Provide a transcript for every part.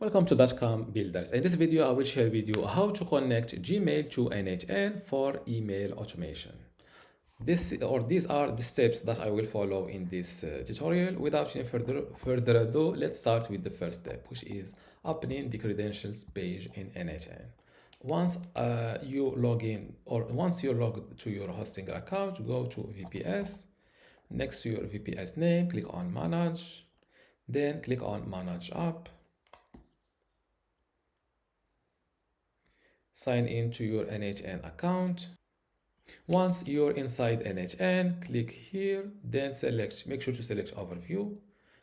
Welcome to dotcom.builders. In this video, I will share with you how to connect Gmail to n8n for email automation. These are the steps that I will follow in this tutorial. Without any further ado, let's start with the first step, which is opening the credentials page in n8n. Once you log in, or once you log to your hosting account, go to VPS. Next to your VPS name, click on Manage, then click on Manage App. Sign in to your n8n account. Once you're inside n8n, click here, then make sure to select Overview,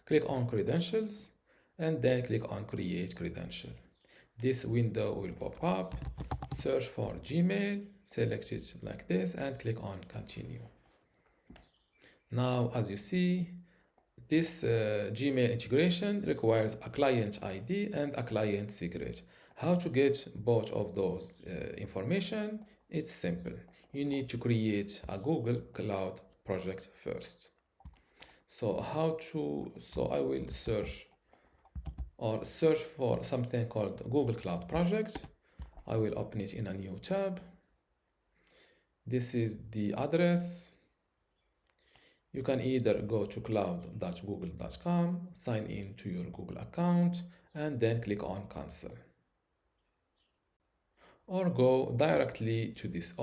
click on Credentials, and then click on Create Credential. This window will pop up. Search for Gmail, select it like this, and click on Continue. Now, as you see, this Gmail integration requires a client ID and a client secret. How to get both of those information? It's simple. You need to create a Google Cloud project first. So I will search for something called Google Cloud Project. I will open it in a new tab. This is the address. You can either go to cloud.google.com, sign in to your Google account, and then click on Cancel. Or go directly to this,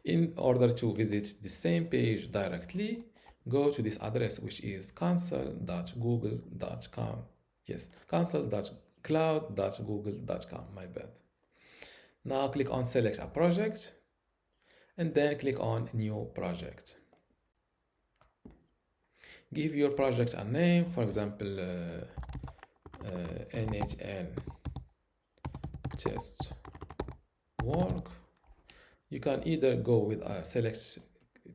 in order to visit the same page directly, go to this address, which is cancel.google.com. Yes, cancel.cloud.google.com, my bad. Now click on Select a Project, and then click on New Project. Give your project a name, for example, n8n test work. You can either go with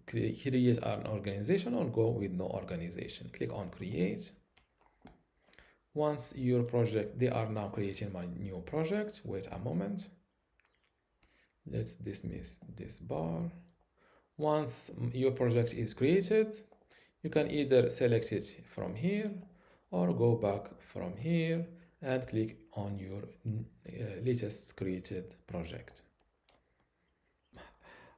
create an organization, or go with no organization. Click on Create. Once your project, they are now creating my new project. Wait a moment. Let's dismiss this bar. Once your project is created, you can either select it from here or go back from here and click on your latest created project.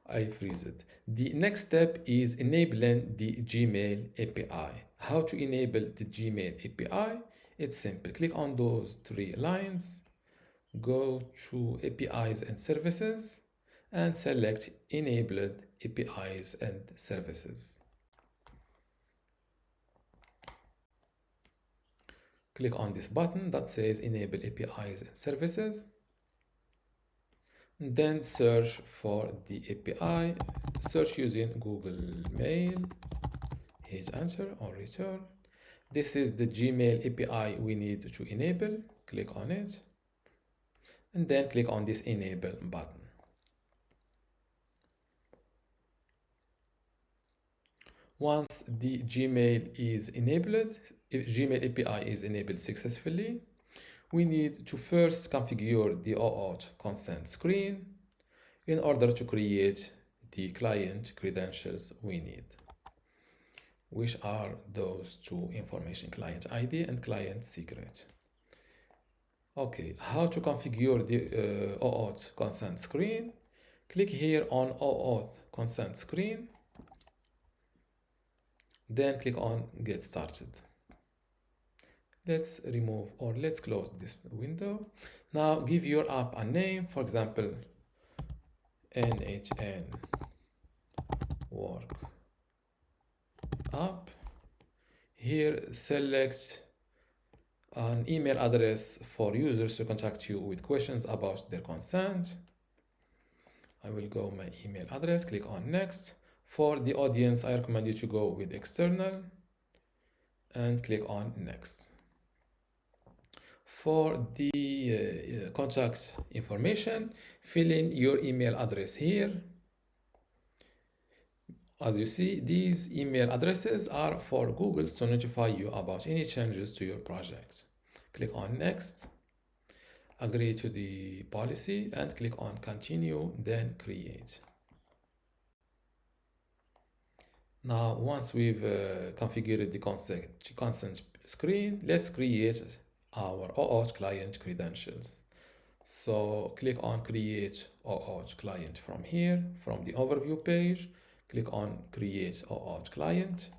I freeze it. The next step is enabling the Gmail API. How to enable the Gmail API? It's simple. Click on those three lines, go to APIs and Services, and select Enabled APIs and Services. Click on this button that says Enable APIs and Services. Then search for the API. Search using Google Mail. Hit Enter or Return. This is the Gmail API we need to enable. Click on it. And then click on this Enable button. Once the Gmail Gmail API is enabled successfully, we need to first configure the OAuth consent screen in order to create the client credentials we need, which are those two information: client ID and client secret. Okay, how to configure the OAuth consent screen? Click here on OAuth consent screen. Then click on Get Started. Let's close this window. Now give your app a name, for example, n8n work app. Here select an email address for users to contact you with questions about their consent. I will go my email address, click on Next. For the audience, I recommend you to go with external and click on Next. For the contact information, fill in your email address here. As you see, these email addresses are for Google to notify you about any changes to your project. Click on Next, agree to the policy, and click on Continue, then Create. Now, once we've configured the consent screen, let's create our OAuth client credentials. So click on create OAuth client from here, from the overview page. Click on create OAuth client.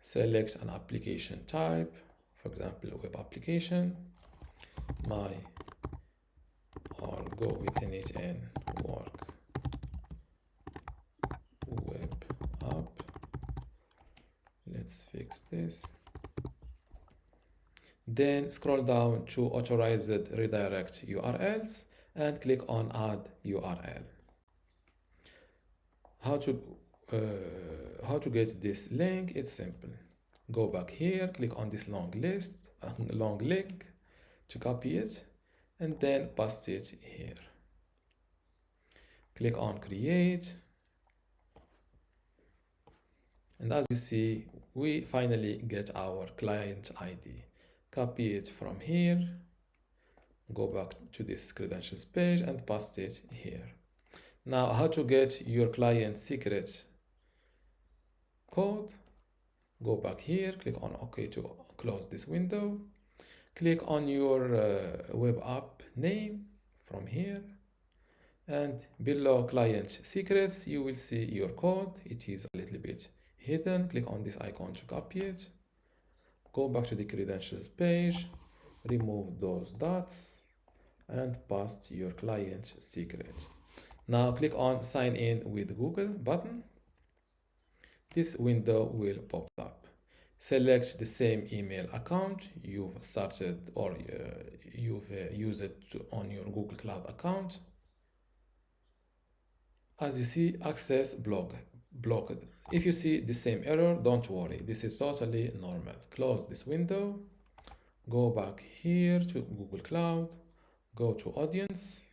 Select an application type, for example, web application. My or go with n8n work web app. Let's fix this. Then scroll down to authorized redirect URLs and click on add URL. How to get this link? It's simple. Go back here, click on this long link to copy it, and then paste it here. Click on create, and as you see, we finally get our client ID. Copy it from here, go back to this credentials page and paste it here. Now, how to get your client secret code? Go back here, click on OK to close this window. Click on your web app name from here, and below client secrets you will see your code. It is a little bit hidden. Click on this icon to copy it. Go back to the credentials page, remove those dots and paste your client secret. Now click on sign in with Google button. This window will pop up. Select the same email account you've started or you've used it on your Google Cloud account. As you see, access blocked. If you see the same error, don't worry. This is totally normal. Close this window. Go back here to Google Cloud. Go to audience.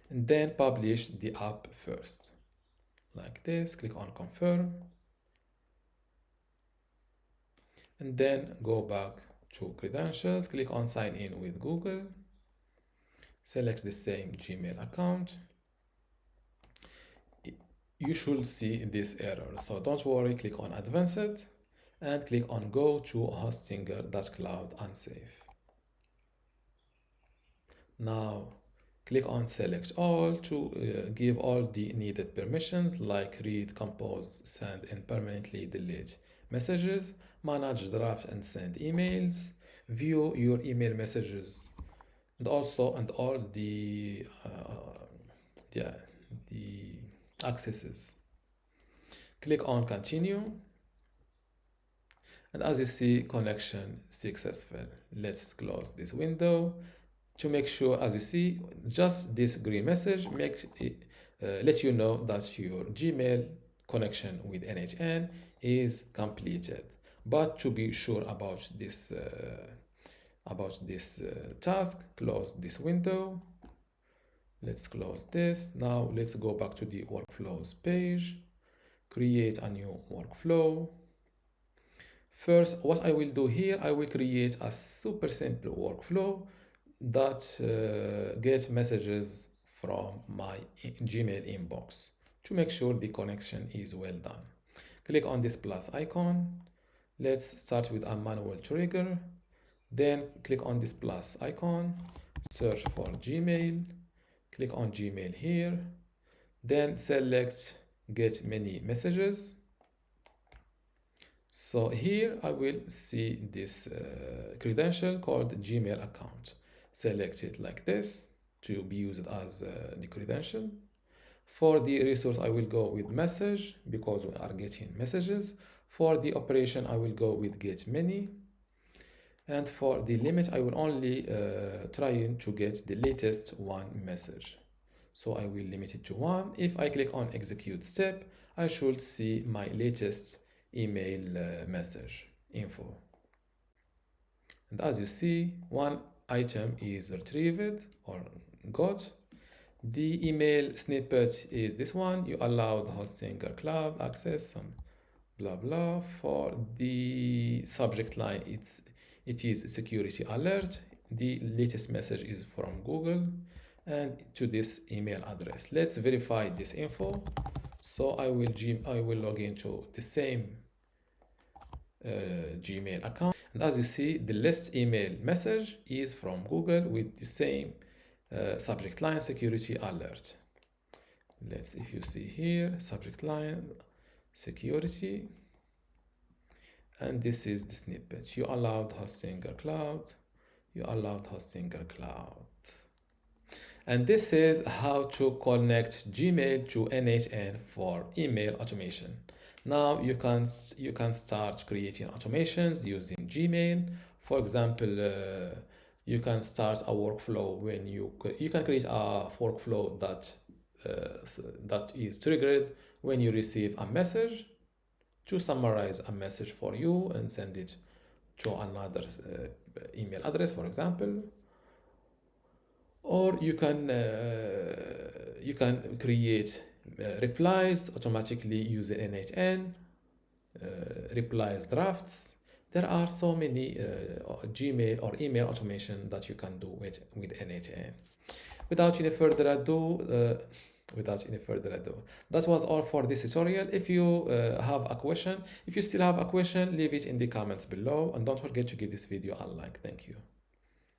And then publish the app first. Like this. Click on confirm. And then go back to credentials. Click on sign in with Google. Select the same Gmail account. You should see this error, so don't worry. Click on advanced and click on go to hostinger.cloud unsafe. Now click on select all to give all the needed permissions like read, compose, send and permanently delete messages, manage, draft and send emails, view your email messages, and also all the accesses. Click on continue, and as you see, connection successful. Let's close this window to make sure. As you see, just this green message let you know that your Gmail connection with n8n is completed. But to be sure about this task, close this window. Let's close this. Now let's go back to the workflows page, create a new workflow. First, what I will do here, I will create a super simple workflow that gets messages from my Gmail inbox to make sure the connection is well done. Click on this plus icon. Let's start with a manual trigger. Then click on this plus icon, search for Gmail. Click on Gmail here, then select get many messages. So here I will see this credential called Gmail account. Select it like this to be used as the credential. For the resource I will go with message because we are getting messages. For the operation I will go with get many. And for the limit, I will only try to get the latest one message. So I will limit it to one. If I click on execute step, I should see my latest email message info. And as you see, one item is retrieved or got. The email snippet is this one. You allow the Hostinger cloud access, some blah blah. For the subject line, it is security alert. The latest message is from Google and to this email address. Let's verify this info. So I will log into the same Gmail account. And as you see, the list email message is from Google with the same subject line, security alert. If you see here, subject line, security, and this is the snippet. You allowed Hostinger Cloud. You allowed Hostinger Cloud. And this is how to connect Gmail to n8n for email automation. Now you can start creating automations using Gmail. For example, you can start a workflow when you can create a workflow that is triggered when you receive a message to summarize a message for you and send it to another email address, for example. Or you can create replies automatically using n8n, replies drafts. There are so many Gmail or email automation that you can do with n8n. Without any further ado, that was all for this tutorial. If you have a question, if you still have a question, leave it in the comments below, and don't forget to give this video a like. Thank you.